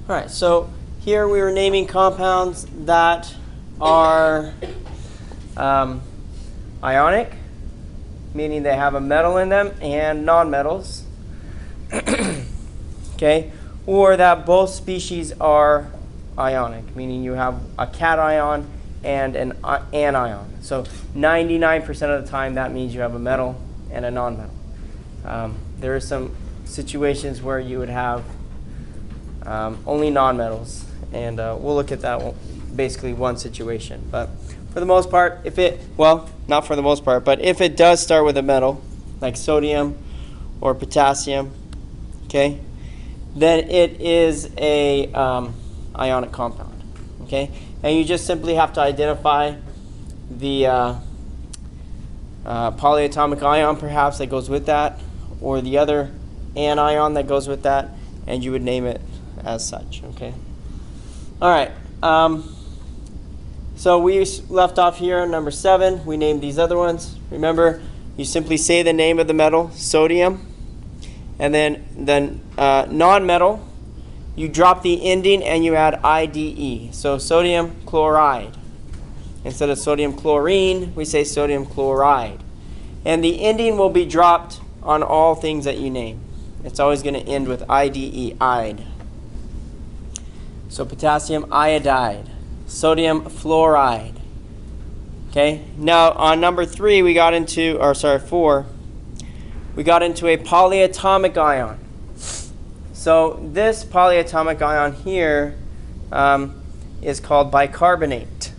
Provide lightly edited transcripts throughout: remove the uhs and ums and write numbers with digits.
All right, so here we were naming compounds that are ionic, meaning they have a metal in them, and nonmetals. Okay, or that both species are ionic, meaning you have a cation and an anion. So 99% of the time that means you have a metal and a nonmetal. There are some situations where you would have only nonmetals, and we'll look at that one, basically one situation. But for the most part, if it, well, not for the most part, but if it does start with a metal, like sodium or potassium, okay, then it is a ionic compound, okay? And you just simply have to identify the polyatomic ion, perhaps, that goes with that, or the other anion that goes with that, and you would name it as such, okay? All right, so we left off here on number 7. We named these other ones. Remember, you simply say the name of the metal, sodium, and then non-metal, you drop the ending and you add IDE. So sodium chloride. Instead of sodium chlorine, we say sodium chloride. And the ending will be dropped on all things that you name. It's always going to end with IDE, ide. So potassium iodide, sodium fluoride. Okay, now on number 3 we got into, or sorry, 4, we got into a polyatomic ion. So this polyatomic ion here is called bicarbonate.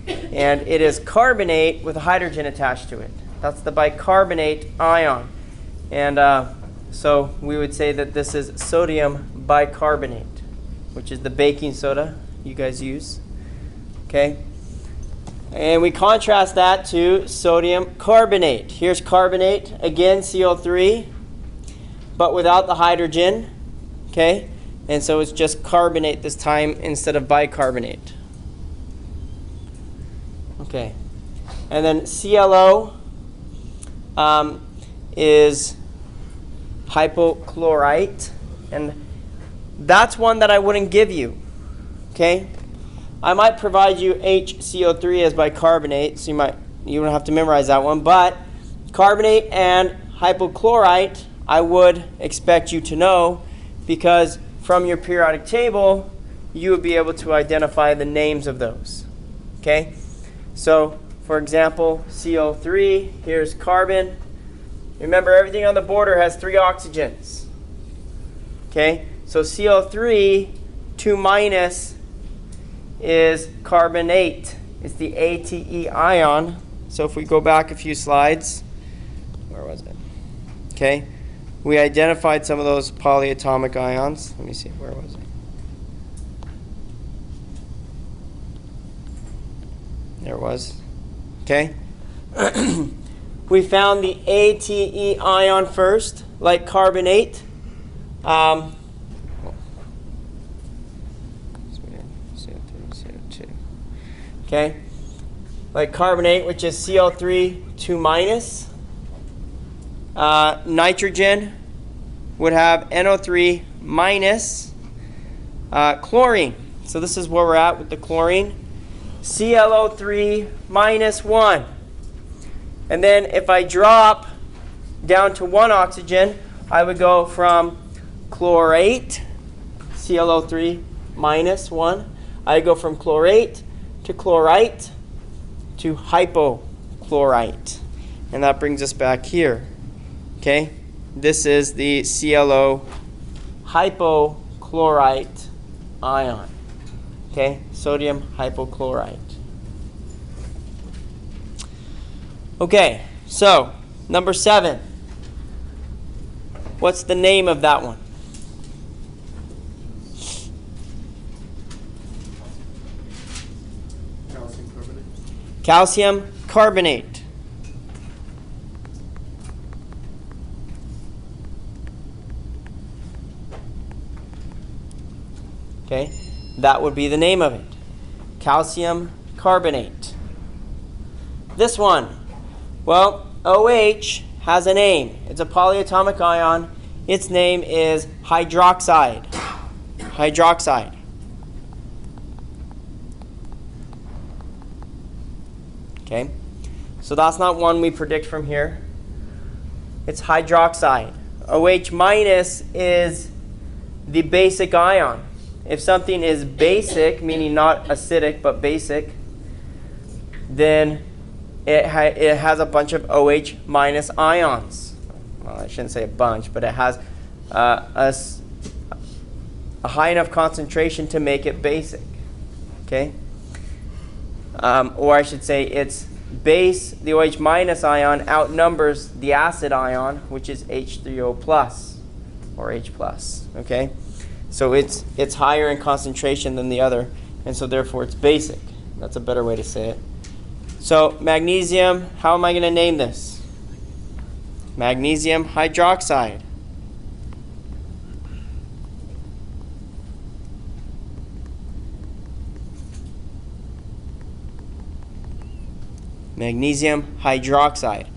And it is carbonate with a hydrogen attached to it. That's the bicarbonate ion. And so we would say that this is sodium bicarbonate, which is the baking soda you guys use. Okay? And we contrast that to sodium carbonate. Here's carbonate, again CO3, but without the hydrogen. Okay? And so it's just carbonate this time instead of bicarbonate. Okay. And then ClO is hypochlorite, and that's one that I wouldn't give you. Okay? I might provide you HCO3 as bicarbonate, so you don't have to memorize that one, but carbonate and hypochlorite I would expect you to know, because from your periodic table you would be able to identify the names of those. Okay? So, for example, CO3, here's carbon. Remember, everything on the border has 3 oxygens. Okay? So CO3, 2 minus, is carbonate. It's the ATE ion. So if we go back a few slides, where was it? Okay, we identified some of those polyatomic ions. Let me see, where was it? There it was. Okay. We found the ATE ion first, like carbonate. Okay, like carbonate, which is Cl3 2 minus. Nitrogen would have NO3 minus. Chlorine, so this is where we're at with the chlorine. ClO3 minus 1. And then if I drop down to 1 oxygen, I would go from chlorate, ClO3 minus 1. I go from chlorate to chlorite to hypochlorite. And that brings us back here. Okay? This is the ClO hypochlorite ion. Okay? Sodium hypochlorite. Okay, so number 7. What's the name of that one? Calcium carbonate. Okay, that would be the name of it. Calcium carbonate. This one, well, OH has a name. It's a polyatomic ion. Its name is hydroxide. hydroxide. Okay, so that's not one we predict from here. It's hydroxide. OH minus is the basic ion. If something is basic, meaning not acidic but basic, then it has a bunch of OH minus ions. Well, I shouldn't say a bunch, but it has a high enough concentration to make it basic. Okay? Or I should say its base, the OH minus ion, outnumbers the acid ion, which is H3O plus or H plus. Okay? So it's higher in concentration than the other, and so therefore it's basic. That's a better way to say it. So magnesium, how am I going to name this? Magnesium hydroxide. Magnesium hydroxide.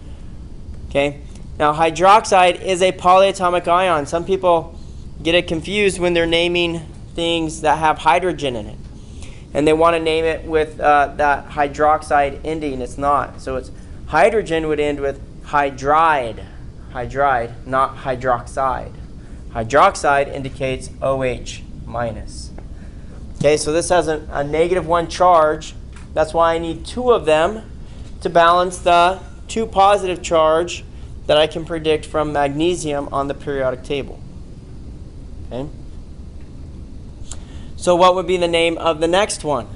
Okay? Now hydroxide is a polyatomic ion. Some people get it confused when they're naming things that have hydrogen in it. And they want to name it with that hydroxide ending. It's not. So it's hydrogen would end with hydride. Hydride, not hydroxide. Hydroxide indicates OH minus. Okay, so this has a -1 charge. That's why I need two of them to balance the 2 positive charge that I can predict from magnesium on the periodic table. Okay? So what would be the name of the next one?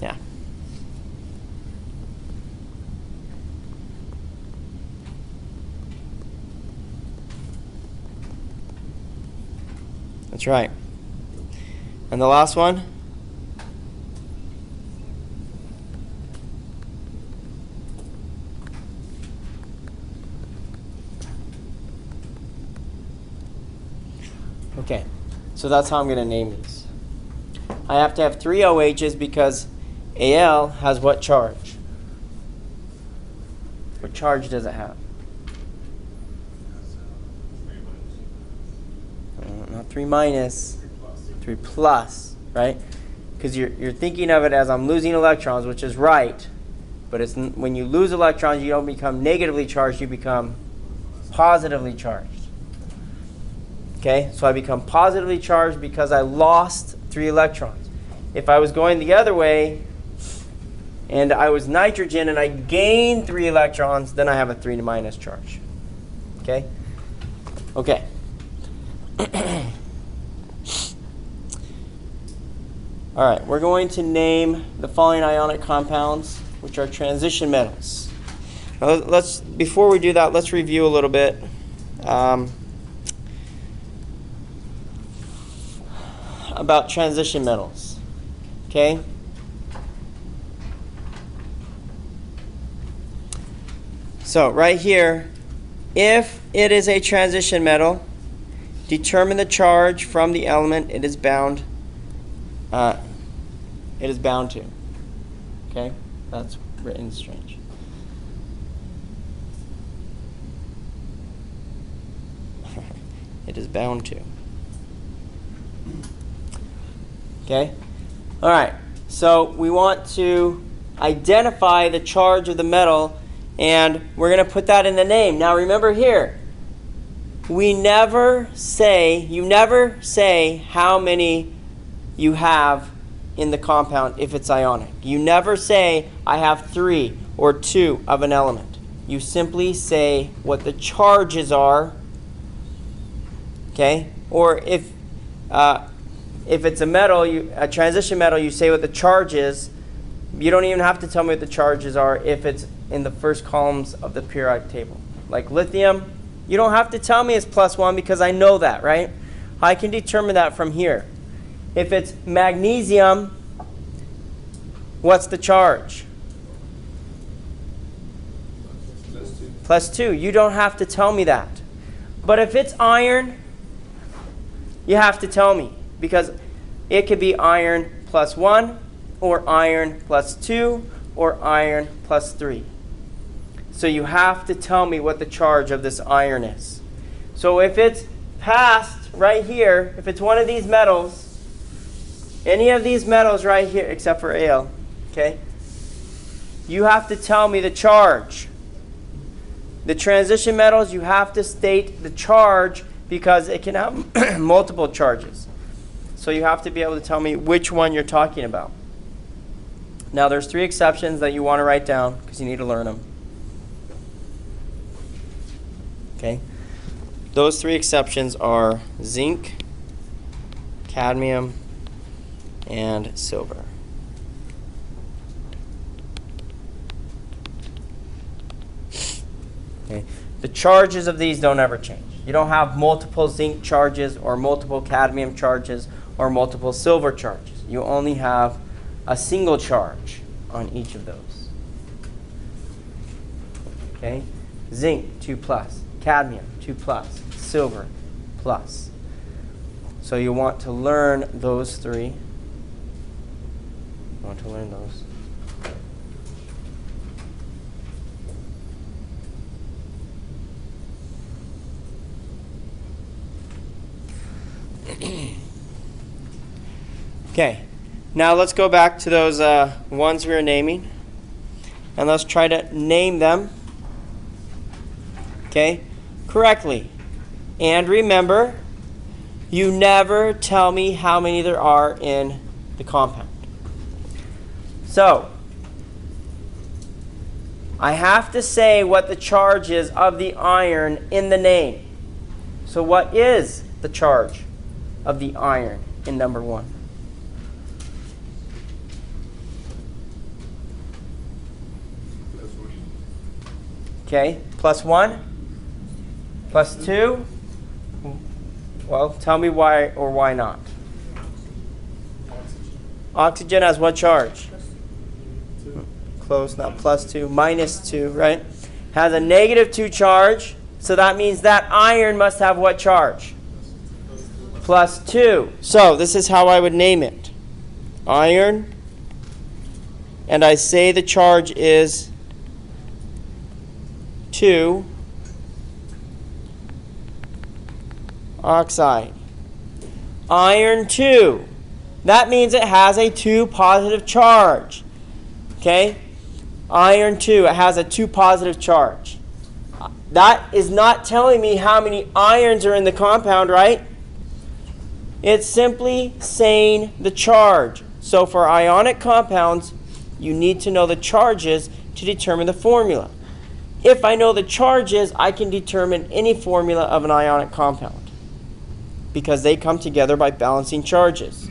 Yeah. That's right. And the last one? Okay, so that's how I'm going to name these. I have to have 3 OHs because Al has what charge? What charge does it have? Not 3 minus, 3 plus, right? Because you're thinking of it as I'm losing electrons, which is right. But it's when you lose electrons, you don't become negatively charged, you become positively charged. Okay, so I become positively charged because I lost 3 electrons. If I was going the other way and I was nitrogen and I gained 3 electrons, then I have a 3 minus charge. Okay? Okay. All right, we're going to name the following ionic compounds, which are transition metals. Now before we do that, let's review a little bit. About transition metals. Okay? So right here, if it is a transition metal, determine the charge from the element it is bound to. Okay? That's written strange. It is bound to. Okay? All right. So we want to identify the charge of the metal, and we're going to put that in the name. Now remember here, you never say how many you have in the compound if it's ionic. You never say, I have 3 or 2 of an element. You simply say what the charges are. Okay? Or if it's a metal, a transition metal, you say what the charge is. You don't even have to tell me what the charges are if it's in the first columns of the periodic table. Like lithium, you don't have to tell me it's +1 because I know that, right? I can determine that from here. If it's magnesium, what's the charge? +2. You don't have to tell me that. But if it's iron, you have to tell me, because it could be iron +1 or iron +2 or iron +3. So you have to tell me what the charge of this iron is. So if it's past right here, if it's one of these metals, any of these metals right here, except for Al, okay, you have to tell me the charge. The transition metals, you have to state the charge because it can have multiple charges. So you have to be able to tell me which one you're talking about. Now there's 3 exceptions that you want to write down because you need to learn them. Okay? Those 3 exceptions are zinc, cadmium, and silver. Okay. The charges of these don't ever change. You don't have multiple zinc charges or multiple cadmium charges or multiple silver charges. You only have a single charge on each of those. Okay? Zinc, 2+. Cadmium, 2+. Silver, plus. So you want to learn those 3. You want to learn those. Okay, now let's go back to those ones we were naming, and let's try to name them, okay, correctly. And remember, you never tell me how many there are in the compound. So, I have to say what the charge is of the iron in the name. So what is the charge of the iron in number 1? Okay, +1, +2. Well, tell me why or why not. Oxygen has what charge? Close, not +2, -2, right? Has a -2 charge, so that means that iron must have what charge? +2. So this is how I would name it. Iron, and I say the charge is 2 oxide. Iron 2. That means it has a 2 positive charge. Okay? Iron 2, it has a 2 positive charge. That is not telling me how many irons are in the compound, right? It's simply saying the charge. So for ionic compounds, you need to know the charges to determine the formula. If I know the charges, I can determine any formula of an ionic compound because they come together by balancing charges.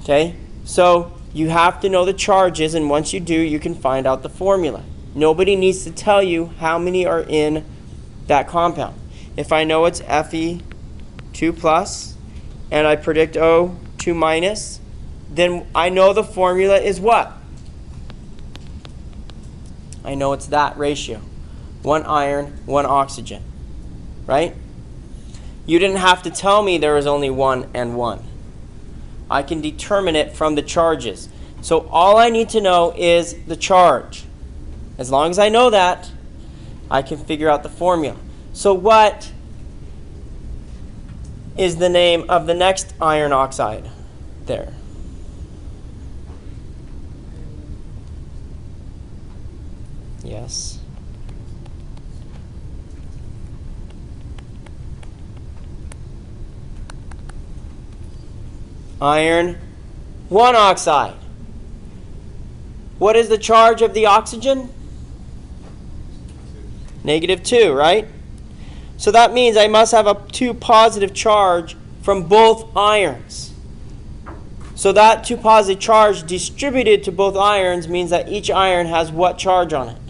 Okay? So you have to know the charges, and once you do, you can find out the formula. Nobody needs to tell you how many are in that compound. If I know it's Fe 2+, and I predict O 2-, then I know the formula is what? I know it's that ratio. 1 iron, 1 oxygen. Right? You didn't have to tell me there was only 1 and 1. I can determine it from the charges. So all I need to know is the charge. As long as I know that, I can figure out the formula. So what is the name of the next iron oxide there? Yes. Iron 1 oxide. What is the charge of the oxygen? -2, right? So that means I must have a 2 positive charge from both irons. So that 2 positive charge distributed to both irons means that each iron has what charge on it?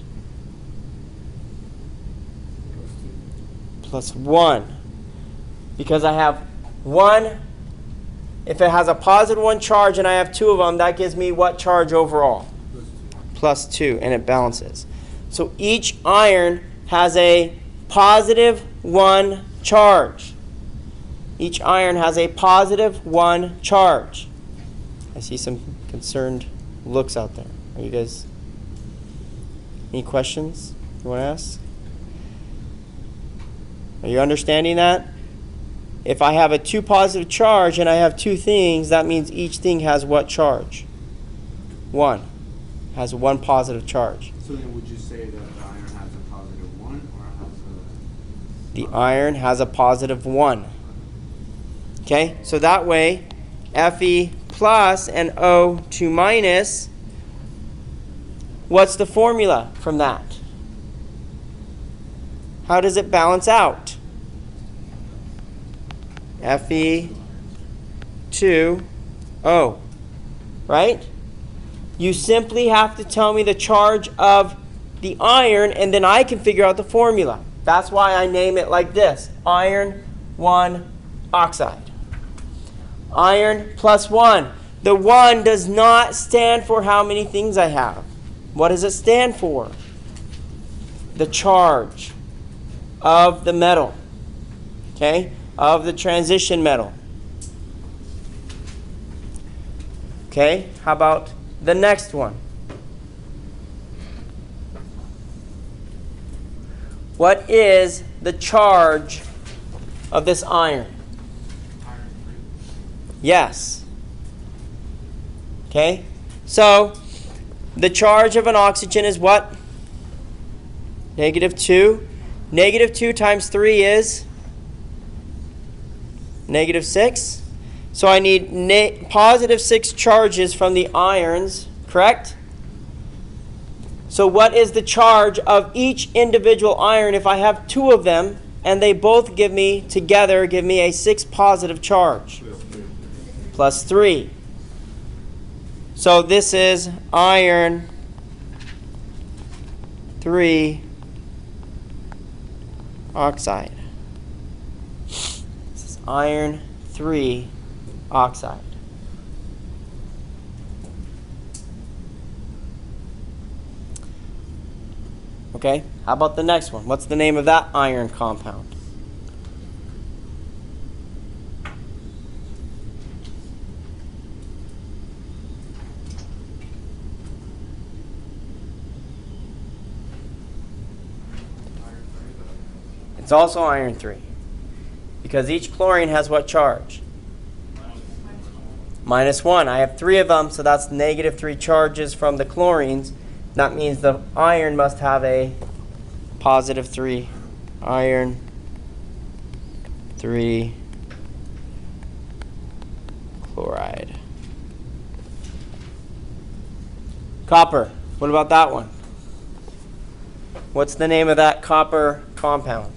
+1. Because I have 1. If it has a +1 charge and I have 2 of them, that gives me what charge overall? +2, and it balances. So each iron has a +1 charge. Each iron has a +1 charge. I see some concerned looks out there. Are you guys, any questions you want to ask? Are you understanding that? If I have a 2 positive charge and I have 2 things, that means each thing has what charge? 1. Has 1 positive charge. So then would you say that the iron has a positive 1 or has a... The iron has a positive 1. Okay, so that way Fe plus and O2 minus, what's the formula from that? How does it balance out? Fe2O, right? You simply have to tell me the charge of the iron, and then I can figure out the formula. That's why I name it like this: iron 1 oxide. Iron plus 1. The 1 does not stand for how many things I have. What does it stand for? The charge of the metal. Okay? Of the transition metal. Okay? How about the next one? What is the charge of this iron? Yes. Okay? So, the charge of an oxygen is what? -2. -2 times 3 is -6. So I need positive 6 charges from the irons, correct? So what is the charge of each individual iron if I have 2 of them and they both together give me a 6 positive charge? Plus 3. So this is iron 3 oxide. This is iron 3 oxide. Okay, how about the next one? What's the name of that iron compound? It's also iron 3. Because each chlorine has what charge? -1. I have 3 of them, so that's -3 charges from the chlorines. That means the iron must have a positive 3. Iron 3 chloride. Copper. What about that one? What's the name of that copper compound?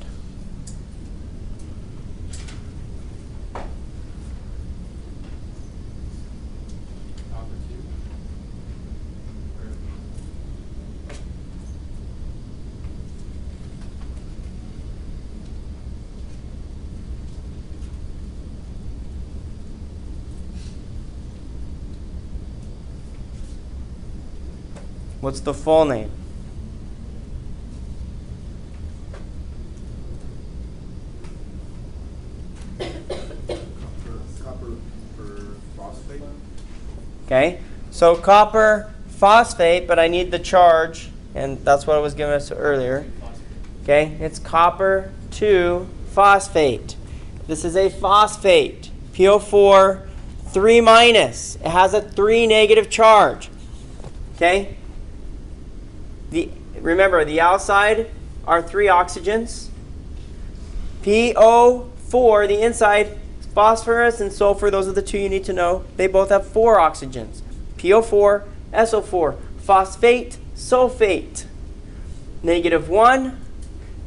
What's the full name? Copper phosphate. Okay, so copper phosphate, but I need the charge, and that's what I was giving us earlier. Okay, it's copper 2 phosphate. This is a phosphate. PO4 3 minus. It has a 3 negative charge. Okay. Remember, the outside are 3 oxygens. PO4, the inside, phosphorus and sulfur, those are the 2 you need to know. They both have 4 oxygens. PO4, SO4, phosphate, sulfate. -1,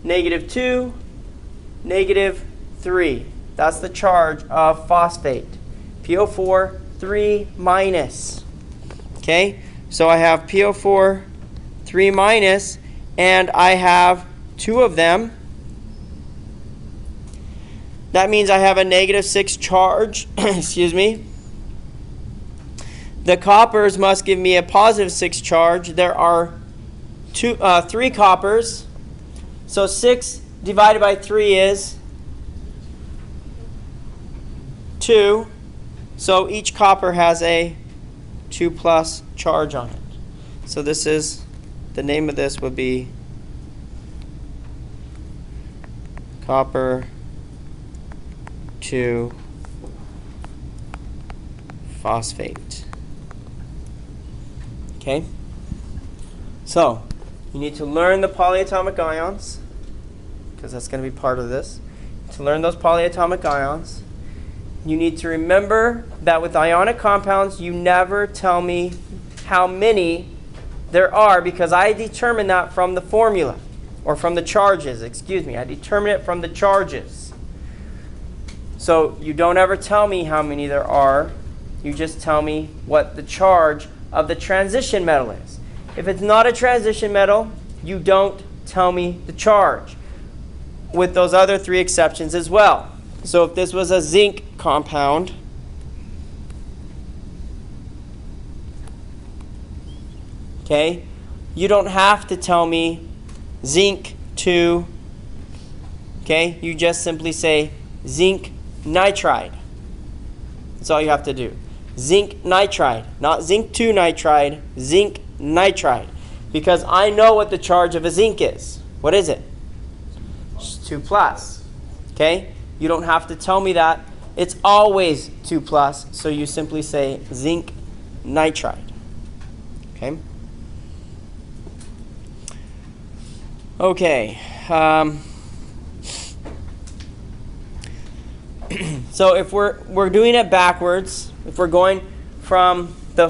-2, -3. That's the charge of phosphate. PO4, 3 minus. Okay, so I have PO4, 3 minus, and I have 2 of them. That means I have a -6 charge. Excuse me. The coppers must give me a positive 6 charge. There are 3 coppers. So 6 divided by 3 is 2. So each copper has a 2+ charge on it. So this is, the name of this would be copper 2 phosphate. Okay? So, you need to learn the polyatomic ions, because that's going to be part of this. To learn those polyatomic ions, you need to remember that with ionic compounds, you never tell me how many there are, because I determine that from the formula, or from the charges, excuse me. I determine it from the charges. So you don't ever tell me how many there are. You just tell me what the charge of the transition metal is. If it's not a transition metal, you don't tell me the charge, with those other 3 exceptions as well. So if this was a zinc compound, okay, you don't have to tell me zinc 2, okay, you just simply say zinc nitride. That's all you have to do. Zinc nitride, not zinc 2 nitride, zinc nitride. Because I know what the charge of a zinc is. What is it? It's 2 plus. Okay? You don't have to tell me that. It's always 2 plus, so you simply say zinc nitride. Okay? Okay. So if we're doing it backwards, if we're going from the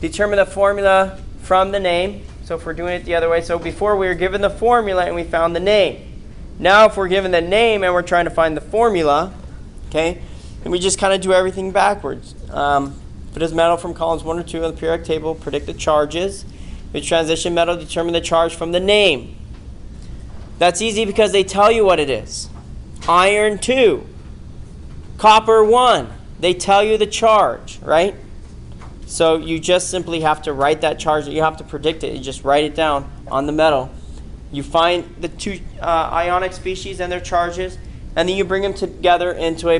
determine the formula from the name. So if we're doing it the other way, so before we were given the formula and we found the name. Now if we're given the name and we're trying to find the formula, okay, then we just kind of do everything backwards. If it is metal from columns 1 or 2 of the periodic table, predict the charges. If it's transition metal, determine the charge from the name. That's easy because they tell you what it is. Iron 2, copper 1. They tell you the charge, right? So you just simply have to write that charge. You have to predict it. You just write it down on the metal. You find the 2 ionic species and their charges, and then you bring them together into a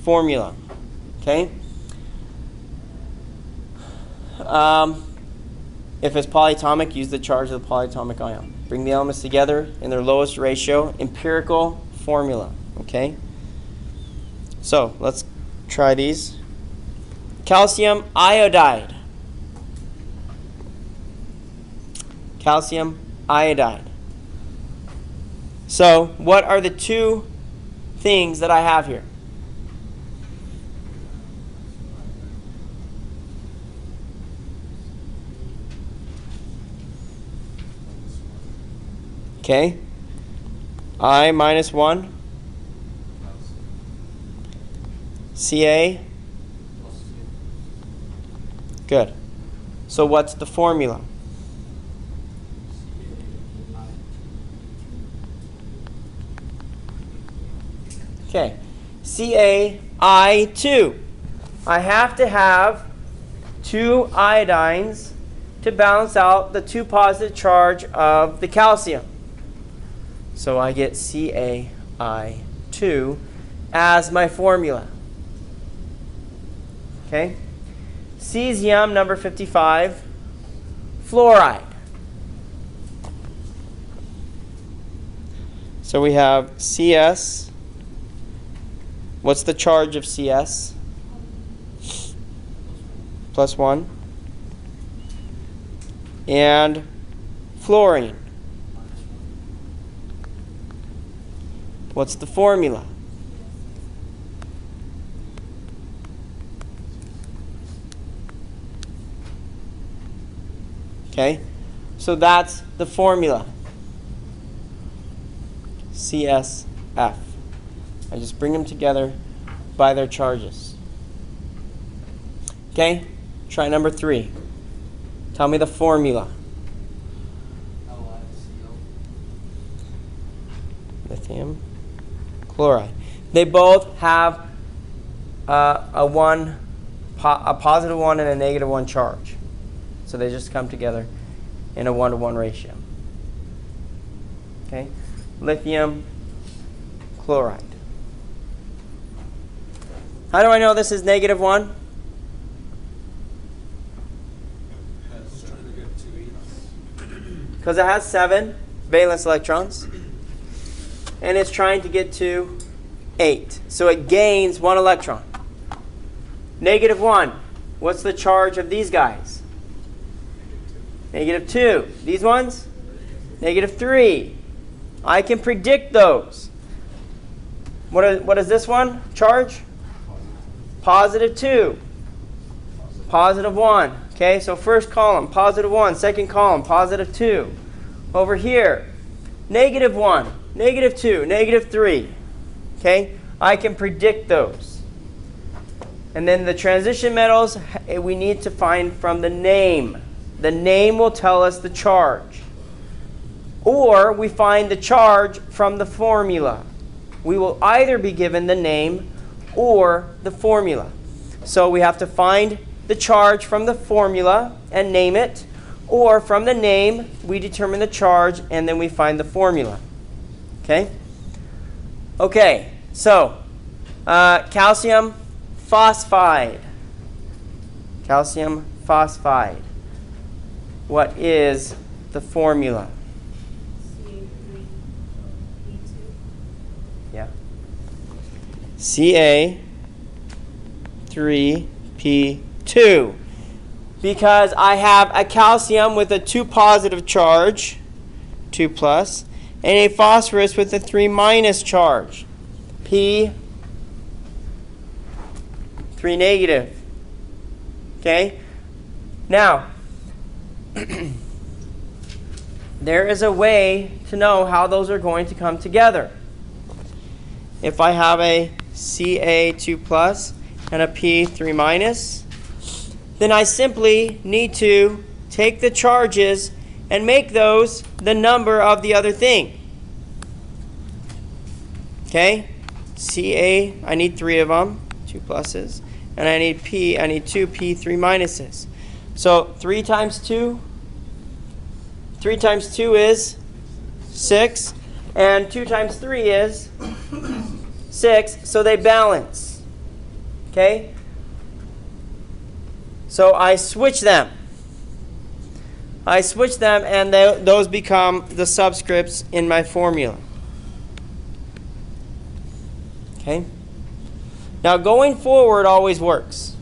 formula. Okay. If it's polyatomic, use the charge of the polyatomic ion. Bring the elements together in their lowest ratio. Empirical formula. Okay. So let's try these. Calcium iodide. Calcium iodide. So what are the 2 things that I have here? Okay. I minus 1. Ca. Good. So what's the formula? Okay. CaI2. I have to have 2 iodines to balance out the 2 positive charge of the calcium. So I get CaI2 as my formula. Okay? Cesium, number 55, fluoride. So we have Cs. What's the charge of Cs? Plus 1. And fluorine. What's the formula? Okay, so that's the formula. CSF. I just bring them together by their charges. Okay, try number 3. Tell me the formula. Lithium chloride. They both have a positive 1 and a negative 1 charge. So they just come together in a 1-to-1 ratio. Okay? Lithium chloride. How do I know this is negative 1? Because it has 7 valence electrons. and it's trying to get to 8. So it gains 1 electron. -1. What's the charge of these guys? -2. These ones? -3. I can predict those. What is this one? Charge? +2. +1. Okay, so first column, +1. Second column, +2. Over here, -1, -2, -3. Okay, I can predict those. And then the transition metals, we need to find from the name. The name will tell us the charge. Or we find the charge from the formula. We will either be given the name or the formula. So we have to find the charge from the formula and name it, or from the name we determine the charge and then we find the formula. Okay? Okay, so calcium phosphide. Calcium phosphide. What is the formula? Yeah. Ca3p2. Because I have a calcium with a 2 positive charge, 2 plus, and a phosphorus with a 3 minus charge, P 3 negative. Okay? Now, there is a way to know how those are going to come together. If I have a Ca2 plus and a P3 minus, then I simply need to take the charges and make those the number of the other thing. Okay? Ca, I need 3 of them, 2 pluses. And I need P, I need 2 P3 minuses. So 3 times 2? 3 times 2 is 6. And 2 times 3 is 6. So they balance. Okay? So I switch them. I switch them and those become the subscripts in my formula. Okay? Now going forward always works.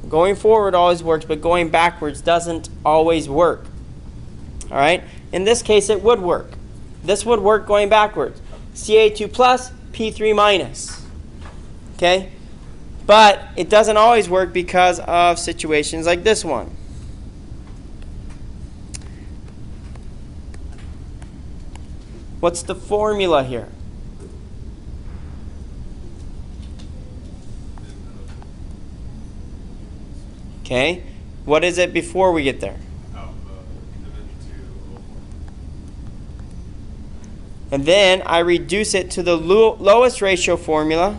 Going forward always works, but going backwards doesn't always work. All right? In this case it would work. This would work going backwards. Ca2 plus, P3 minus. Okay? But it doesn't always work because of situations like this one. What's the formula here? Okay. What is it before we get there? And then I reduce it to the lowest ratio formula.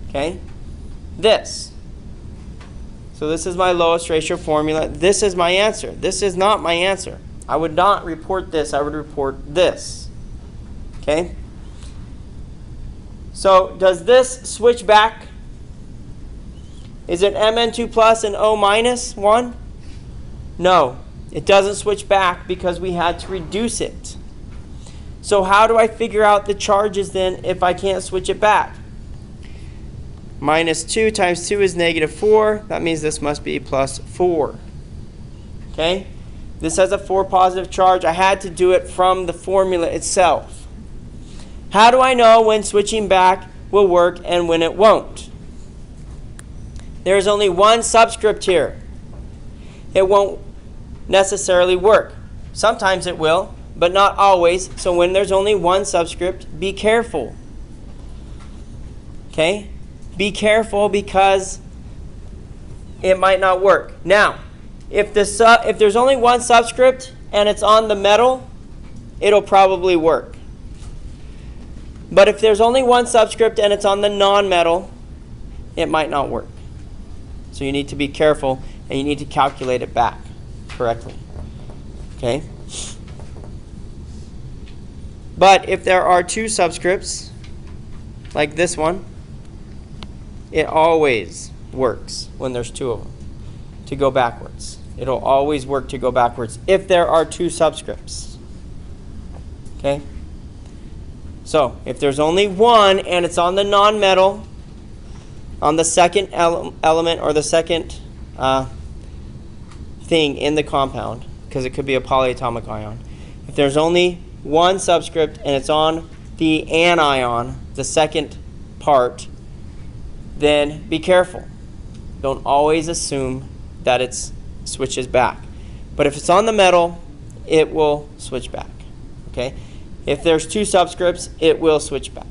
Okay. This. So this is my lowest ratio formula. This is my answer. This is not my answer. I would not report this. I would report this. Okay. So does this switch back? Is it Mn2 plus and O minus 1? No. It doesn't switch back because we had to reduce it. So how do I figure out the charges then if I can't switch it back? Minus 2 times 2 is -4. That means this must be plus 4. Okay? This has a 4 positive charge. I had to do it from the formula itself. How do I know when switching back will work and when it won't? There's only one subscript here. It won't necessarily work. Sometimes it will, but not always. So when there's only one subscript, be careful. Okay? Be careful because it might not work. Now, if there's only one subscript and it's on the metal, it'll probably work. But if there's only one subscript and it's on the non-metal, it might not work. So you need to be careful and you need to calculate it back correctly. Okay? But if there are 2 subscripts, like this one, it always works when there's 2 of them to go backwards. It'll always work to go backwards if there are 2 subscripts. Okay? So, if there's only one and it's on the nonmetal, on the second element or the second thing in the compound, because it could be a polyatomic ion. If there's only one subscript and it's on the anion, the second part, then be careful. Don't always assume that it switches back. But if it's on the metal, it will switch back. Okay? If there's two subscripts, it will switch back.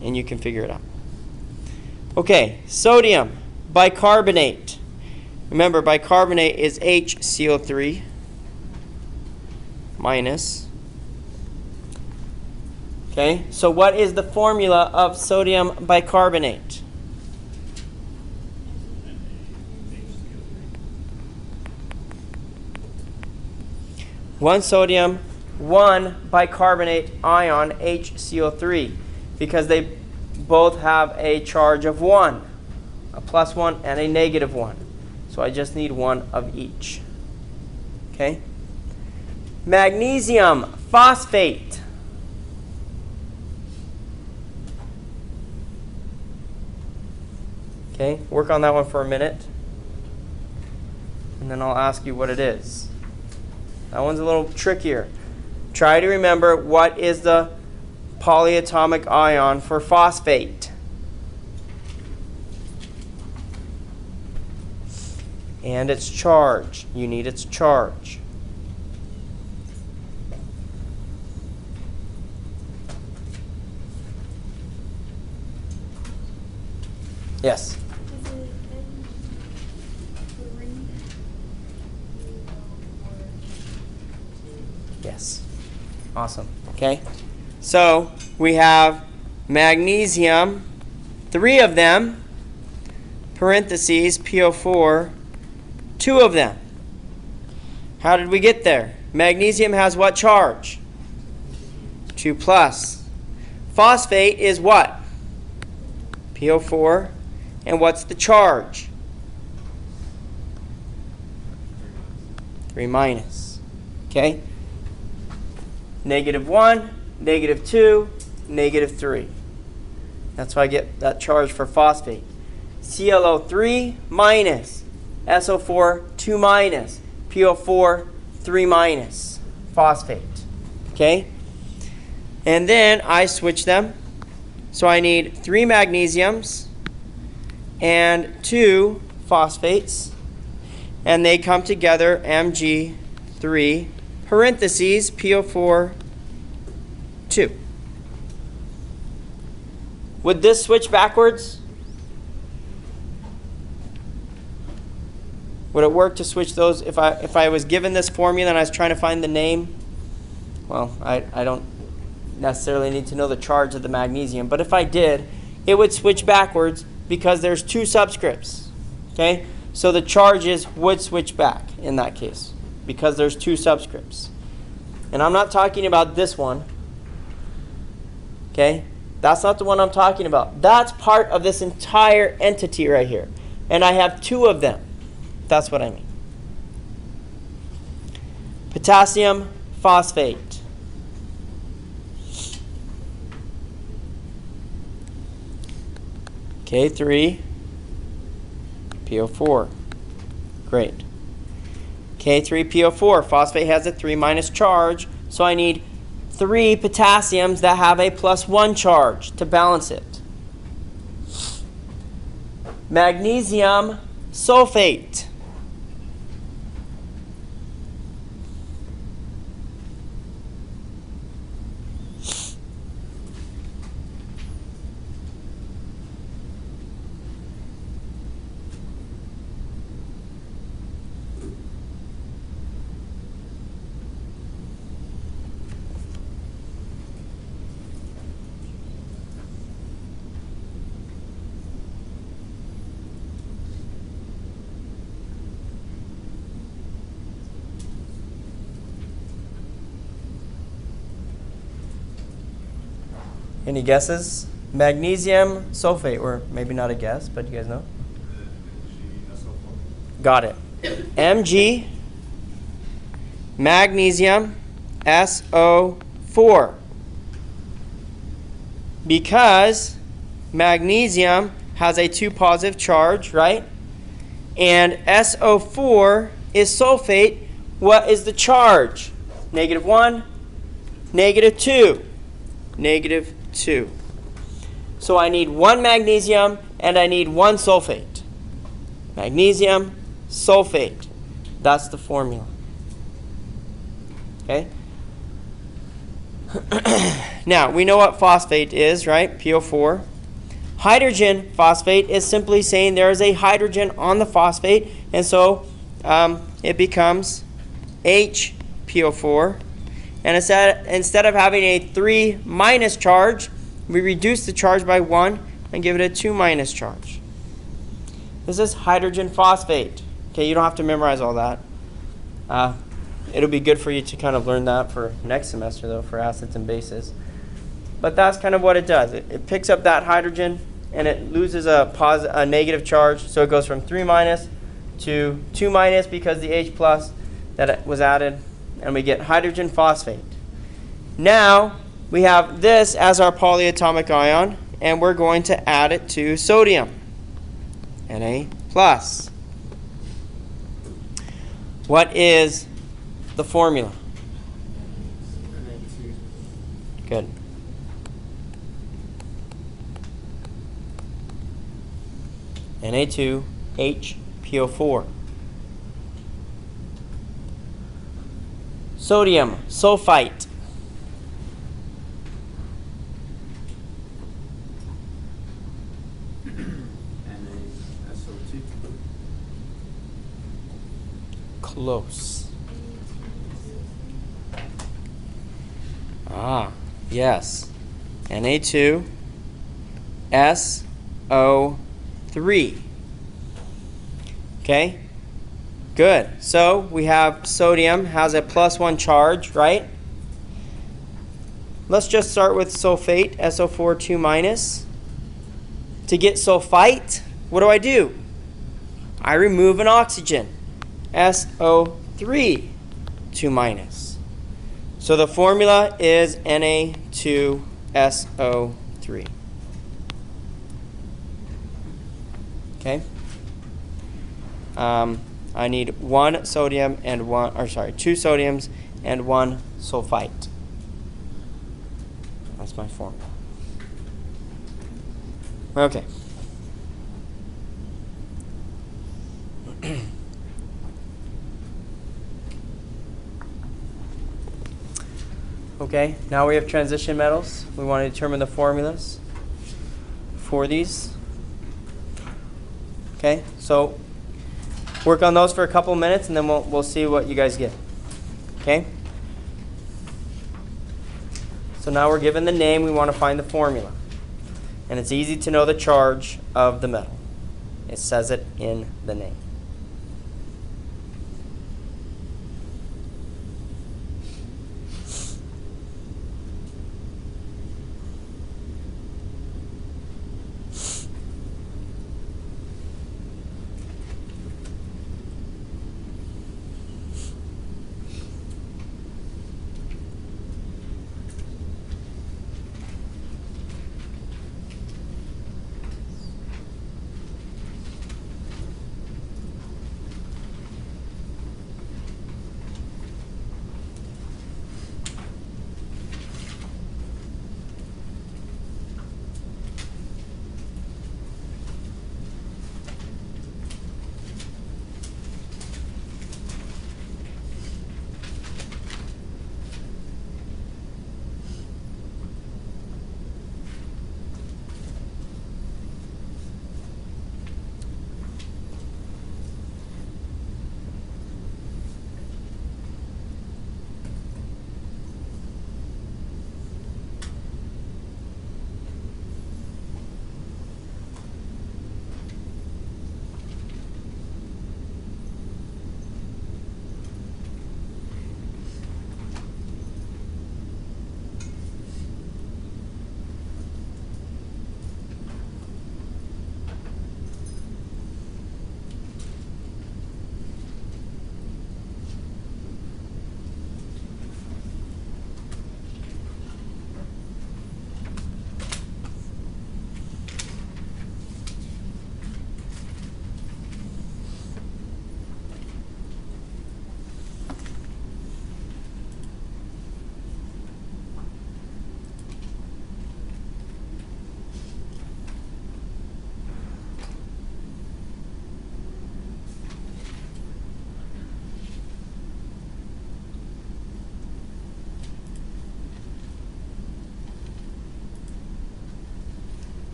And you can figure it out. Okay, sodium bicarbonate. Remember, bicarbonate is HCO3 minus. Okay, so what is the formula of sodium bicarbonate? One sodium, one bicarbonate ion, HCO3, because they both have a charge of 1, a +1 and a -1. So I just need one of each. Okay? Magnesium phosphate. Okay, work on that one for a minute. And then I'll ask you what it is. That one's a little trickier. Try to remember what is the polyatomic ion for phosphate. And its charge. You need its charge. Yes? Yes. Awesome. Okay. So we have magnesium, 3 of them, parentheses, PO4, 2 of them. How did we get there? Magnesium has what charge? 2 plus. Phosphate is what? PO4. And what's the charge? 3 minus. Okay? -1, -2, -3. That's why I get that charge for phosphate. ClO3 minus, SO4 2 minus, PO4 3 minus, phosphate. Okay? And then I switch them. So I need 3 magnesiums and 2 phosphates. And they come together, Mg3 parentheses, PO4 2. Would this switch backwards? Would it work to switch those if I was given this formula and I was trying to find the name? Well, I don't necessarily need to know the charge of the magnesium, but if I did, it would switch backwards because there's 2 subscripts. Okay? So the charges would switch back in that case because there's 2 subscripts. And I'm not talking about this one. Okay? That's not the one I'm talking about. That's part of this entire entity right here. And I have 2 of them. That's what I mean. Potassium phosphate. K3 PO4. Great. K3PO4. Phosphate has a 3 minus charge, so I need 3 potassiums that have a +1 charge to balance it. Magnesium sulfate. Any guesses? Magnesium sulfate, or maybe not a guess, but you guys know? Got it. Mg, magnesium, SO4, 4. Because magnesium has a 2 positive charge, right? And SO4 is sulfate. What is the charge? -1, -2, -2. So I need 1 magnesium and I need 1 sulfate. Magnesium, sulfate. That's the formula. Okay? Now, we know what phosphate is, right? PO4. Hydrogen phosphate is simply saying there is a hydrogen on the phosphate, and so it becomes HPO4. And instead of having a 3 minus charge, we reduce the charge by 1 and give it a 2 minus charge. This is hydrogen phosphate. Okay, you don't have to memorize all that. It'll be good for you to kind of learn that for next semester, though, for acids and bases. But that's kind of what it does. It picks up that hydrogen and it loses a negative charge. So it goes from 3 minus to 2 minus because the H plus that was added, and we get hydrogen phosphate. Now we have this as our polyatomic ion, and we're going to add it to sodium, Na plus. What is the formula? Good. Na2HPO4. Sodium sulfite. NaSO2. Close. Yes. Na2SO3. Okay? Good. So we have sodium has a +1 charge, right? Let's just start with sulfate, SO4 2 minus. To get sulfite, what do? I remove an oxygen, SO3 2 minus. So the formula is Na2SO3. Okay? I need 1 sodium and 2 sodiums and 1 sulfite. That's my formula. Okay. Okay, now we have transition metals. We want to determine the formulas for these. Okay, so work on those for a couple minutes and then we'll see what you guys get. Okay? So now we're given the name, we want to find the formula. And it's easy to know the charge of the metal. It says it in the name.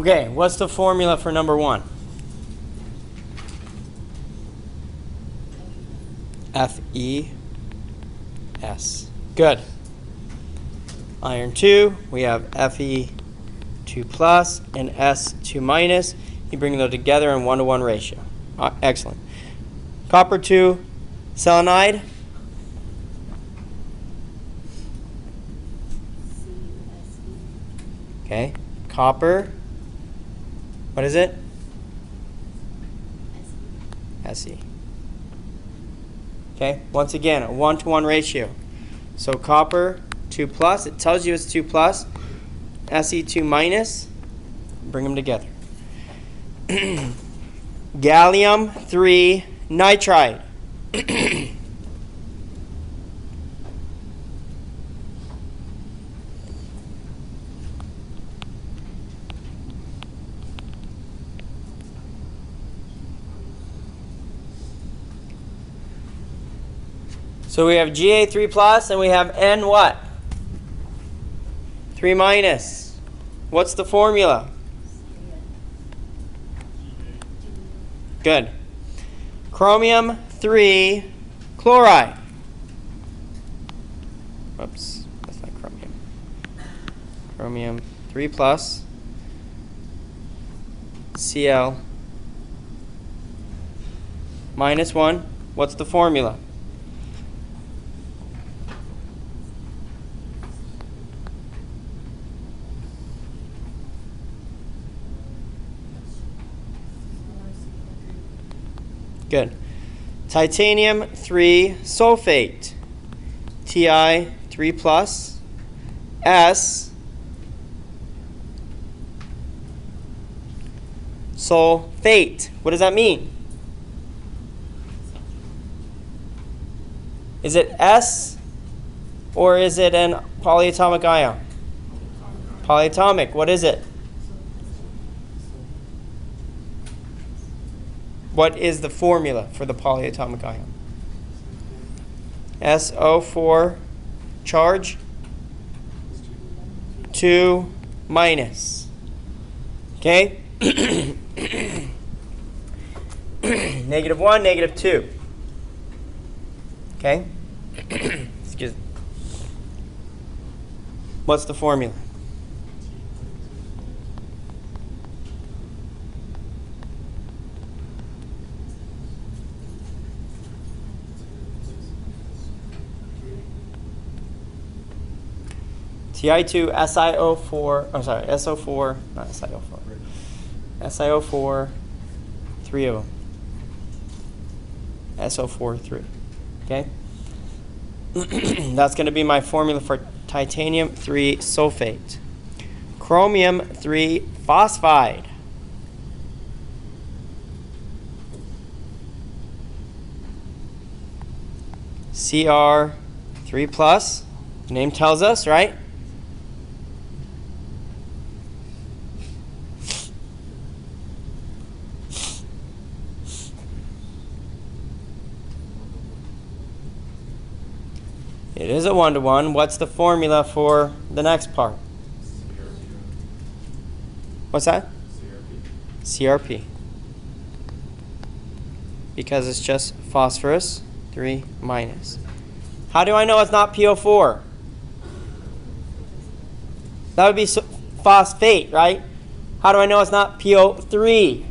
Okay, what's the formula for number 1? FeS. Good. Iron 2, we have Fe2 plus and S2 minus. You bring them together in 1-to-1 ratio. Excellent. Copper 2 selenide. Okay. Copper. What is it? Se. Okay. Once again, a 1-to-1 ratio. So copper 2 plus. It tells you it's 2 plus. Se2 minus. Bring them together. Gallium 3 nitride. So we have Ga3 plus and we have N what? 3 minus. What's the formula? Good. Chromium 3 chloride. Whoops, that's not chromium. Chromium 3 plus Cl minus 1. What's the formula? Good. Titanium 3 sulfate. Ti 3 plus S sulfate. What does that mean? Is it S or is it an polyatomic ion? Polyatomic. What is it? What is the formula for the polyatomic ion? SO4 charge 2 minus. Okay? -1, -2. Okay? Excuse me. What's the formula? Ti2 SiO4, I'm sorry, SO4, not SiO4. SiO4, 3 of them. SO4, 3. Okay? That's going to be my formula for titanium 3 sulfate. Chromium 3 phosphide. Cr3 plus. The name tells us, right? It is a 1-to-1. What's the formula for the next part? What's that? CRP. Because it's just phosphorus 3 minus. How do I know it's not PO4? That would be phosphate, right? How do I know it's not PO3?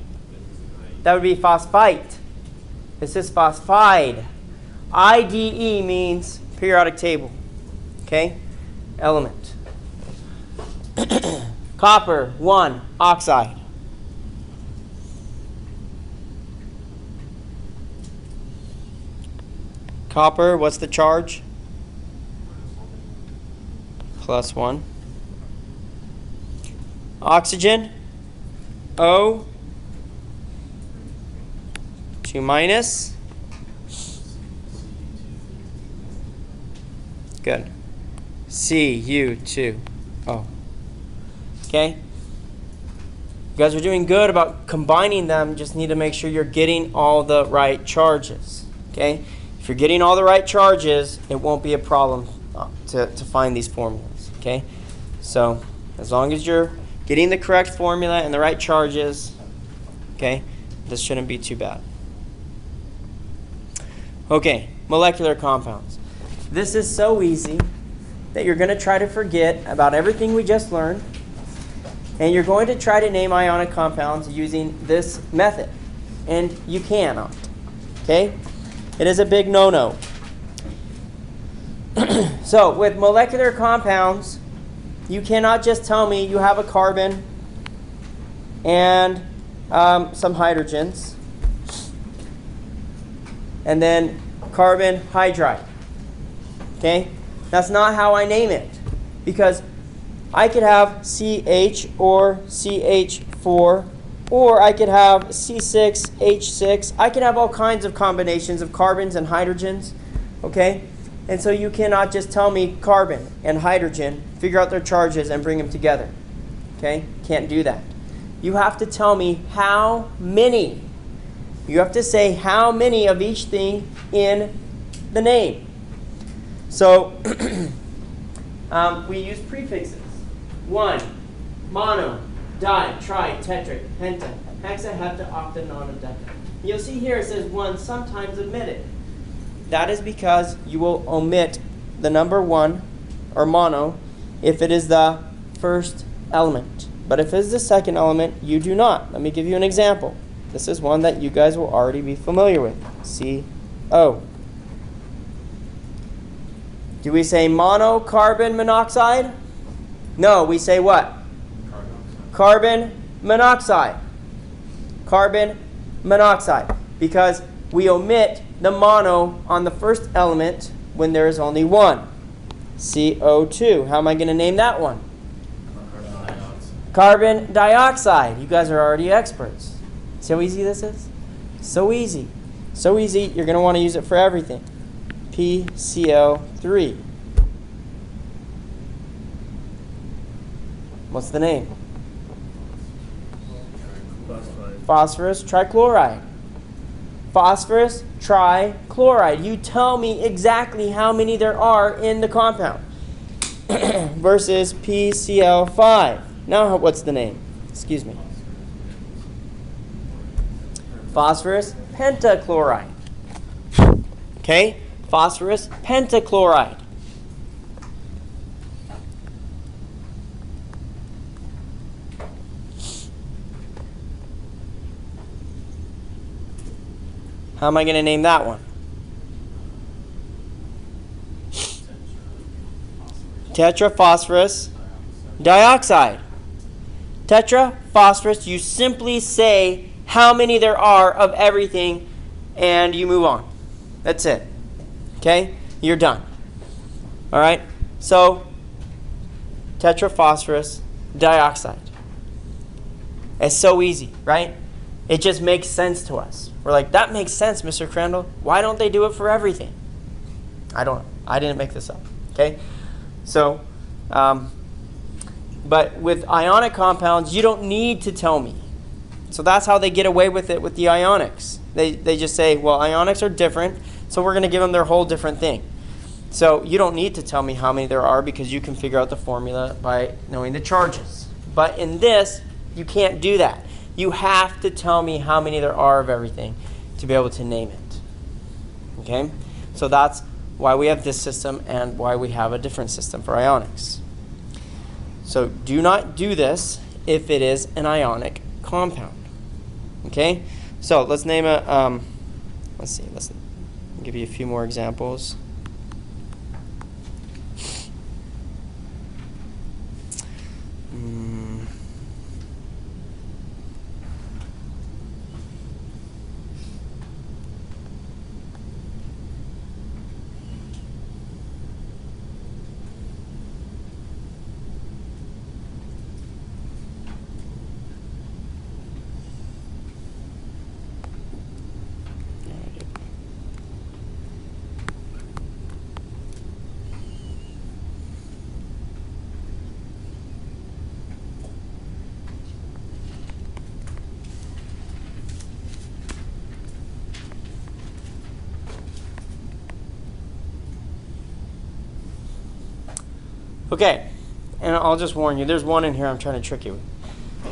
That would be phosphite. This is phosphide. IDE means periodic table. Okay? Element. Copper 1 oxide. Copper, what's the charge? +1. Oxygen, O, 2 minus. Good. Cu2O. Okay? You guys are doing good about combining them. Just need to make sure you're getting all the right charges. Okay? If you're getting all the right charges, it won't be a problem to find these formulas. Okay? So, as long as you're getting the correct formula and the right charges, okay, this shouldn't be too bad. Okay, molecular compounds. This is so easy that you're going to try to forget about everything we just learned, and you're going to try to name ionic compounds using this method, and you cannot, okay? It is a big no-no. So with molecular compounds, you cannot just tell me you have a carbon and some hydrogens, and then carbon hydride. Okay? That's not how I name it. Because I could have CH or CH4, or I could have C6H6. I could have all kinds of combinations of carbons and hydrogens. Okay? And so you cannot just tell me carbon and hydrogen, figure out their charges, and bring them together. Okay? Can't do that. You have to tell me how many. You have to say how many of each thing in the name. So we use prefixes. 1, mono, di, tri, tetra, penta, hexa, hepta, octa, nona, deca. You'll see here it says 1, sometimes omitted. That is because you will omit the number 1, or mono, if it is the first element. But if it is the second element, you do not. Let me give you an example. This is one that you guys will already be familiar with. CO. Do we say monocarbon monoxide? No, we say what? Carbon monoxide. Carbon monoxide. Because we omit the mono on the first element when there is only one. CO2. How am I going to name that one? Carbon dioxide. You guys are already experts. See how easy this is? So easy. So easy, you're going to want to use it for everything. PCl3. What's the name? Phosphorus trichloride. Phosphorus trichloride. You tell me exactly how many there are in the compound. Versus PCl5. Now what's the name? Excuse me. Phosphorus pentachloride. Okay? Phosphorus pentachloride. How am I going to name that one? Tetraphosphorus dioxide. Tetraphosphorus, you simply say how many there are of everything and you move on. That's it. Okay? You're done. All right? So, tetraphosphorus dioxide. It's so easy, right? It just makes sense to us. We're like, that makes sense, Mr. Crandall. Why don't they do it for everything? I don't know. I didn't make this up. Okay? So, but with ionic compounds, you don't need to tell me. So that's how they get away with it with the ionics. They just say, well, ionics are different, so we're going to give them their whole different thing. So you don't need to tell me how many there are because you can figure out the formula by knowing the charges. But in this, you can't do that. You have to tell me how many there are of everything to be able to name it. Okay? So that's why we have this system and why we have a different system for ionics. So do not do this if it is an ionic compound. Okay? So let's name a, let's see, let's give you a few more examples. Okay, and I'll just warn you, there's one in here I'm trying to trick you with.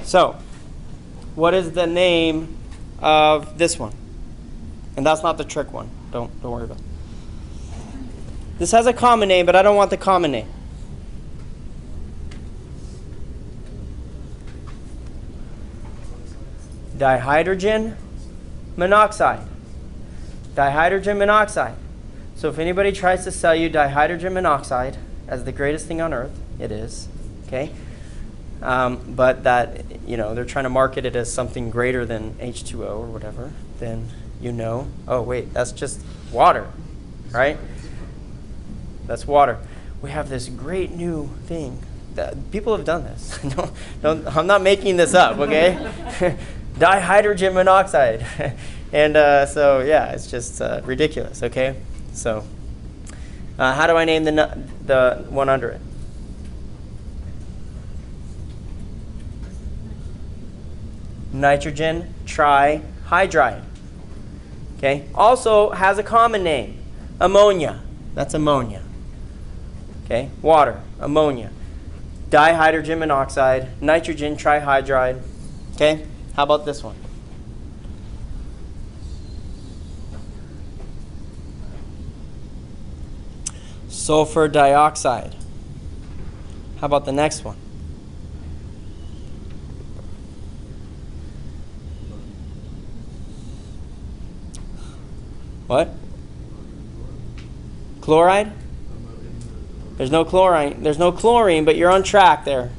So, what is the name of this one? And that's not the trick one. Don't worry about it. This has a common name, but I don't want the common name. Dihydrogen monoxide. Dihydrogen monoxide. So if anybody tries to sell you dihydrogen monoxide as the greatest thing on earth, it is. Okay? But that, they're trying to market it as something greater than H2O or whatever, then oh wait, that's just water, right? That's water. We have this great new thing. People have done this. I'm not making this up, okay? Dihydrogen monoxide. And so, yeah, it's just ridiculous, okay? So, how do I name the one under it? Nitrogen trihydride. Okay? Also has a common name. Ammonia. That's ammonia. Okay? Water. Ammonia. Dihydrogen monoxide. Nitrogen trihydride. Okay? How about this one? Sulfur dioxide. How about the next one? What? Chloride? There's no chlorine. There's no chlorine, but you're on track there.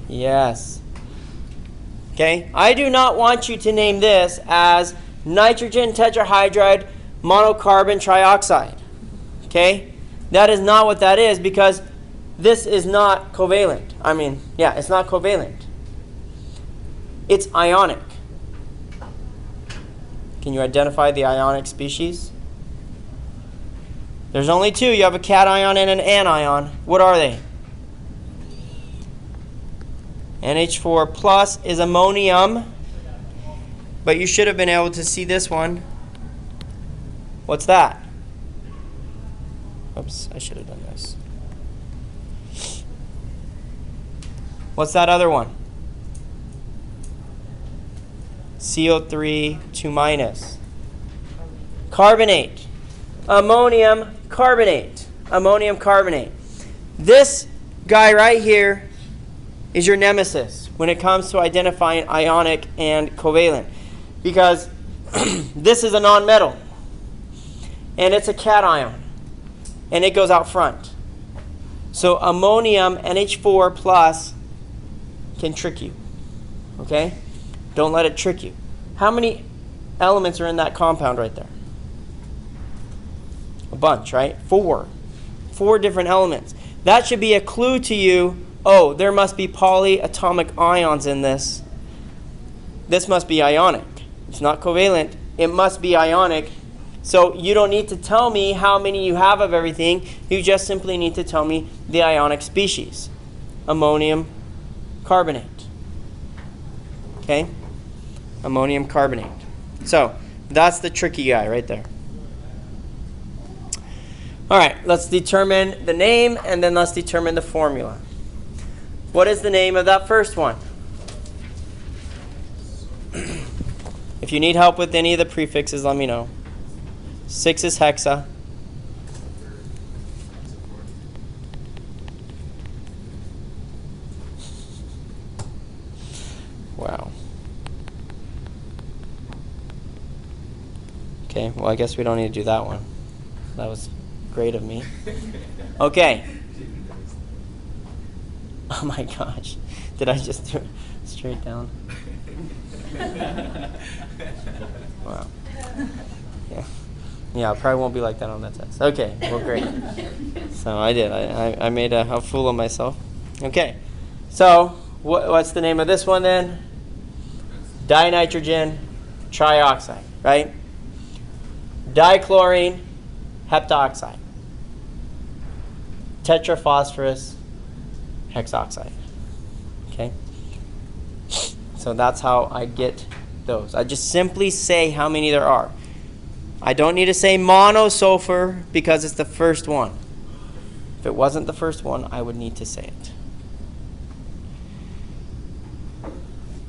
Yes. Okay? I do not want you to name this as nitrogen tetrahydride monocarbon trioxide. Okay? That is not what that is, because this is not covalent. It's not covalent. It's ionic. Can you identify the ionic species? There's only two. You have a cation and an anion. What are they? NH4 plus is ammonium. But you should have been able to see this one. What's that? Oops, I should have done this. What's that other one? CO3 2 minus. Carbonate. Ammonium carbonate. Ammonium carbonate. This guy right here is your nemesis when it comes to identifying ionic and covalent. Because this is a nonmetal. And it's a cation. And it goes out front. So ammonium NH4 plus can trick you. Okay? Don't let it trick you. How many elements are in that compound right there? A bunch, right? 4. 4 different elements. That should be a clue to you. Oh, there must be polyatomic ions in this. This must be ionic. It's not covalent. It must be ionic. So you don't need to tell me how many you have of everything. You just simply need to tell me the ionic species. Ammonium carbonate. Okay? Ammonium carbonate. So that's the tricky guy right there. All right, let's determine the name, and then let's determine the formula. What is the name of that first one? If you need help with any of the prefixes, let me know. 6 is hexa. Wow. Okay, well, I guess we don't need to do that one. That was great of me. Okay. Oh my gosh. Did I just do it straight down? Wow. Yeah, it probably won't be like that on that test. Okay, well, great. So I did. I made a fool of myself. Okay. So what's the name of this one then? Dinitrogen trioxide, right? Dichlorine heptoxide. Tetraphosphorus hexoxide. Okay? So that's how I get those. I just simply say how many there are. I don't need to say monosulfur because it's the first one. If it wasn't the first one, I would need to say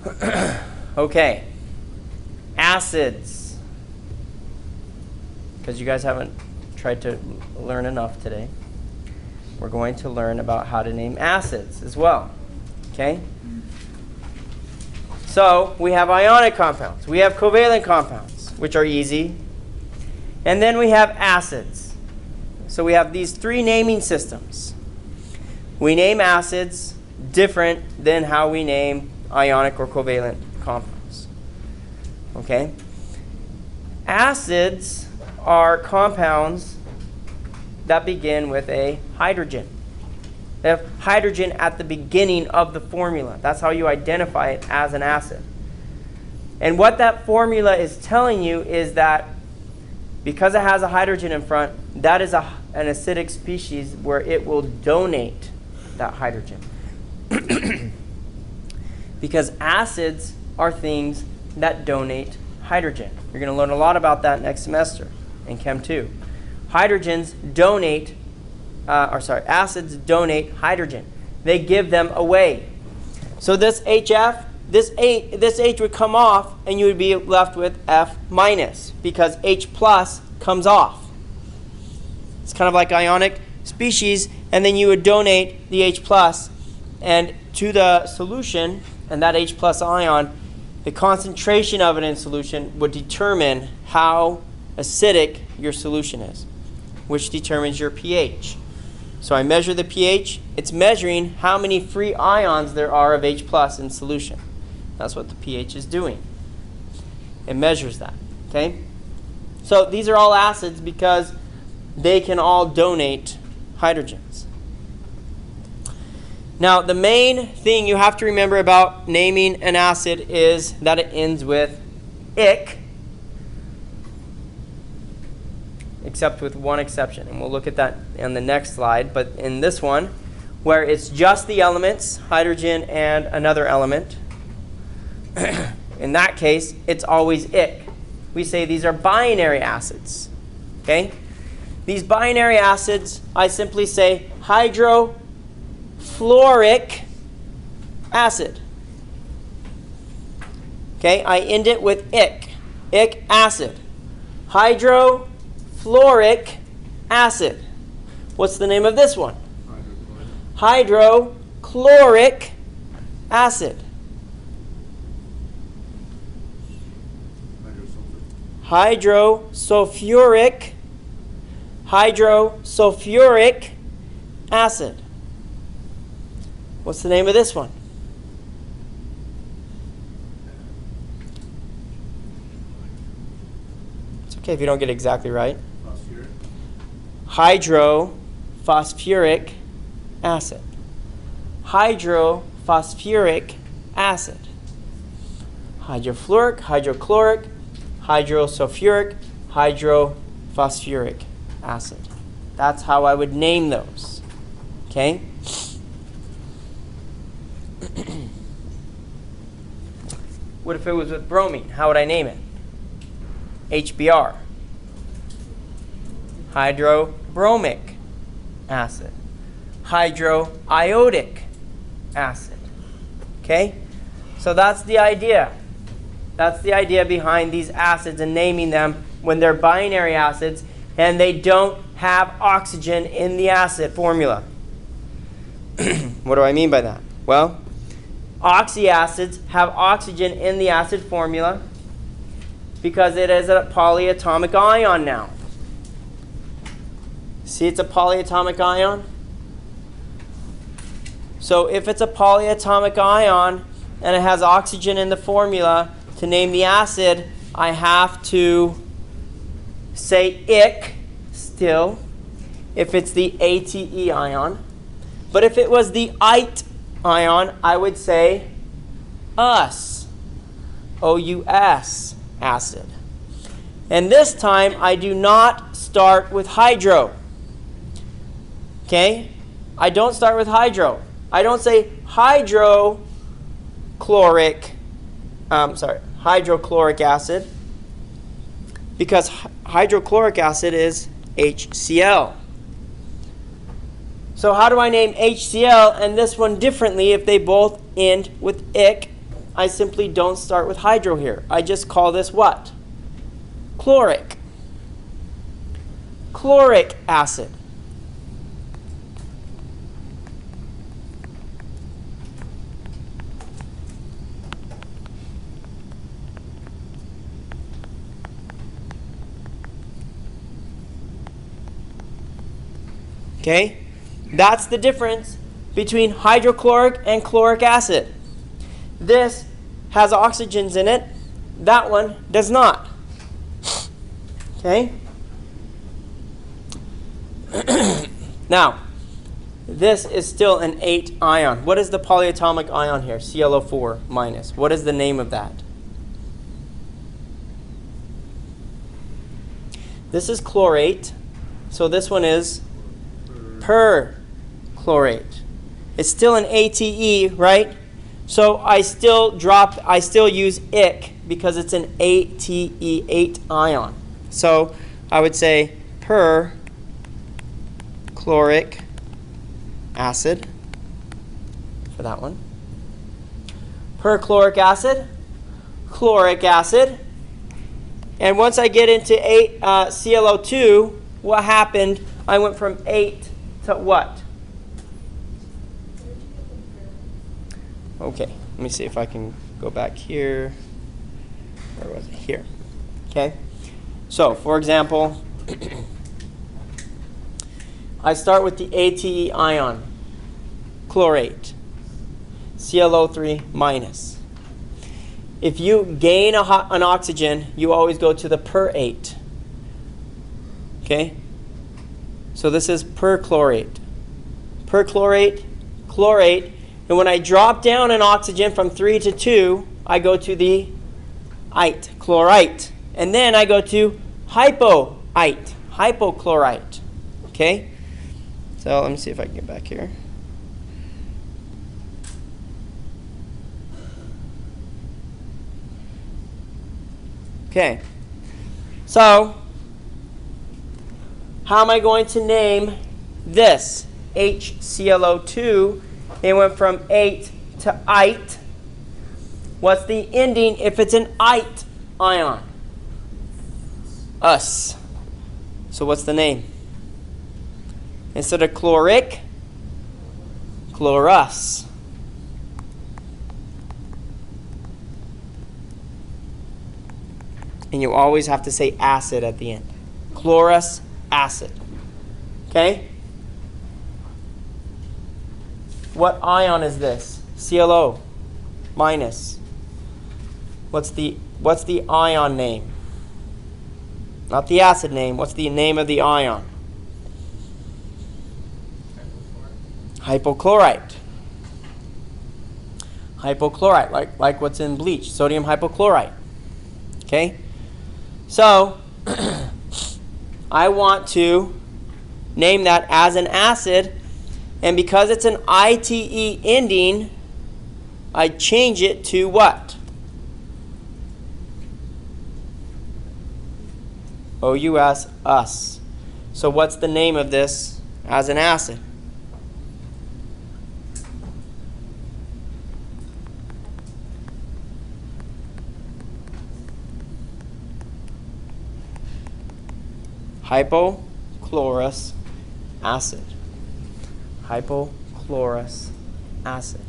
it. Okay. Acids. Because you guys haven't tried to learn enough today. We're going to learn about how to name acids as well. Okay? So, we have ionic compounds. We have covalent compounds, which are easy. And then we have acids. So we have these three naming systems. We name acids different than how we name ionic or covalent compounds. Okay? Acids are compounds that begin with a hydrogen. They have hydrogen at the beginning of the formula. That's how you identify it as an acid. And what that formula is telling you is that because it has a hydrogen in front, that is an acidic species where it will donate that hydrogen. Because acids are things that donate hydrogen. You're going to learn a lot about that next semester in Chem 2. Acids donate hydrogen. They give them away. So this HF, this H would come off, and you would be left with F minus because H plus comes off. It's kind of like ionic species, and then you would donate the H plus, and to the solution, and that H plus ion, the concentration of it in solution would determine how acidic your solution is, which determines your pH. So I measure the pH. It's measuring how many free ions there are of H plus in solution. That's what the pH is doing. It measures that. Okay? So these are all acids because they can all donate hydrogens. Now, the main thing you have to remember about naming an acid is that it ends with ic, except with one exception. And we'll look at that on the next slide. But in this one, where it's just the elements, hydrogen and another element, in that case, it's always ic. We say these are binary acids. Okay? These binary acids, I simply say hydrofluoric acid. Okay? I end it with ic. Ic acid. Hydrofluoric acid. What's the name of this one? Hydrochloric acid. Hydrosulfuric acid. What's the name of this one? It's okay if you don't get it exactly right. Hydrophosphuric acid. Hydrophosphuric acid. Hydrofluoric, hydrochloric, hydrosulfuric, hydrophosphuric acid. That's how I would name those. Okay? What if it was with bromine? How would I name it? HBr. Hydrobromic acid. Hydroiodic acid. Okay? So that's the idea. That's the idea behind these acids and naming them when they're binary acids and they don't have oxygen in the acid formula. What do I mean by that? Well, oxyacids have oxygen in the acid formula because it is a polyatomic ion now. See, it's a polyatomic ion. So if it's a polyatomic ion and it has oxygen in the formula, to name the acid, I have to say ic still, if it's the ATE ion. But if it was the ite ion, I would say us, O-U-S, acid. And this time, I do not start with hydro. Okay? I don't start with hydro. I don't say hydrochloric acid, because hydrochloric acid is HCl. So how do I name HCl and this one differently if they both end with ic? I simply don't start with hydro here. I just call this what? Chloric. Chloric acid. Okay? That's the difference between hydrochloric and chloric acid. This has oxygens in it. That one does not. Okay? Now, this is still an 8 ion. What is the polyatomic ion here? ClO4 minus. What is the name of that? This is chlorate. So this one is perchlorate. It's still an ATE, right? So I still use ic because it's an ATE8 ion. So I would say perchloric acid for that one. Perchloric acid, chloric acid. And once I get into ClO2, what happened? I went from 8 to what? Okay, let me see if I can go back here. Where was it? Here. Okay. So, for example, I start with the ATE ion, chlorate, ClO3 minus. If you gain an oxygen, you always go to the per8. Okay? So this is perchlorate. Perchlorate, chlorate. And when I drop down an oxygen from 3 to 2, I go to the ite, chlorite. And then I go to hypoite, hypochlorite. Okay? So let me see if I can get back here. Okay. So, how am I going to name this? HClO2. It went from 8 to ite. What's the ending if it's an ite ion? Us. So what's the name? Instead of chloric, chlorus. And you always have to say acid at the end. Chlorus acid. Okay? What ion is this? ClO minus. What's the ion name? Not the acid name. What's the name of the ion? Hypochlorite. Hypochlorite, like what's in bleach, sodium hypochlorite. Okay? So, I want to name that as an acid, and because it's an ITE ending, I change it to what? OUS, us. So what's the name of this as an acid? Hypochlorous acid. Hypochlorous acid.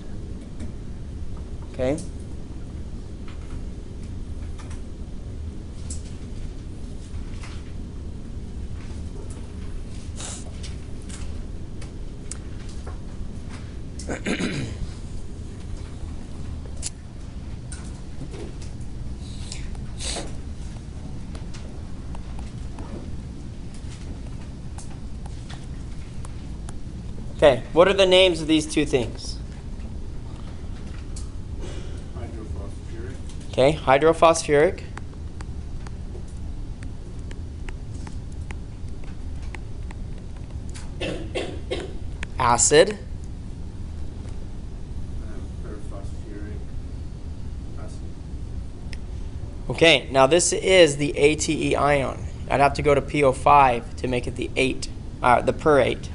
Okay? Okay, what are the names of these two things? Hydrophosphuric. Okay, hydrophosphuric. Acid. Perphosphuric acid. Okay, now this is the ATE ion. I'd have to go to PO5 to make it the 8, the per 8.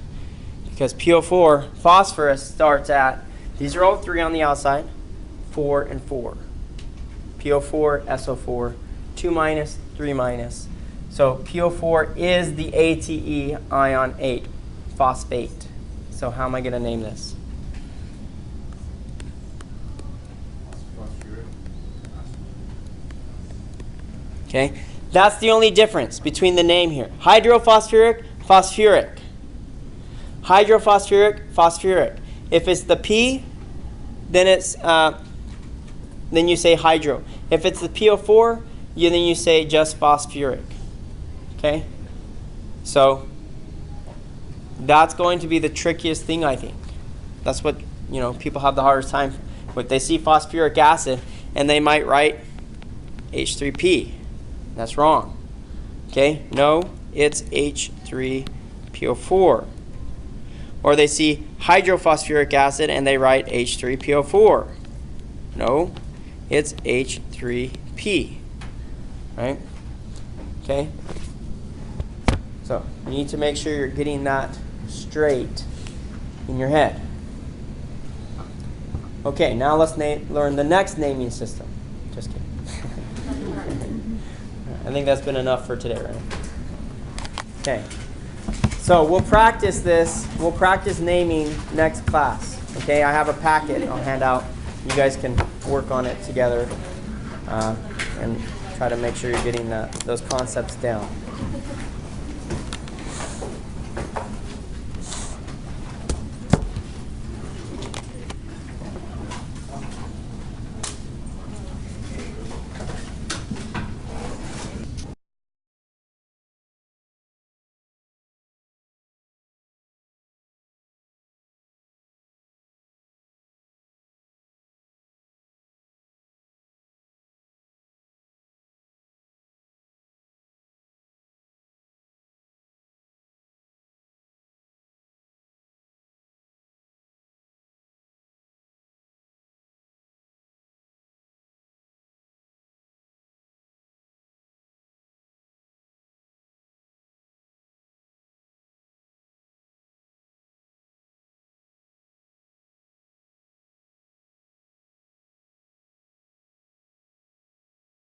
because PO4, phosphorus, starts at, these are all 3 on the outside, 4 and 4. PO4, SO4, 2 minus, 3 minus. So PO4 is the ATE ion 8, phosphate. So how am I going to name this? Okay, that's the only difference between the name here. Hydrophosphuric, phosphuric. Hydrophosphuric, phosphuric. If it's the P, then it's then you say hydro. If it's the PO4, then you say just phosphuric. Okay, so that's going to be the trickiest thing, I think. That's what people have the hardest time with. They see phosphoric acid and they might write H3P. That's wrong. Okay, no, it's H3PO4. Or they see hydrophosphoric acid and they write H3PO4. No, it's H3P. Right? Okay? So you need to make sure you're getting that straight in your head. Okay, now let's learn the next naming system. Just kidding. I think that's been enough for today, right? Okay. So we'll practice this. We'll practice naming next class. Okay, I have a packet I'll hand out. You guys can work on it together and try to make sure you're getting those concepts down.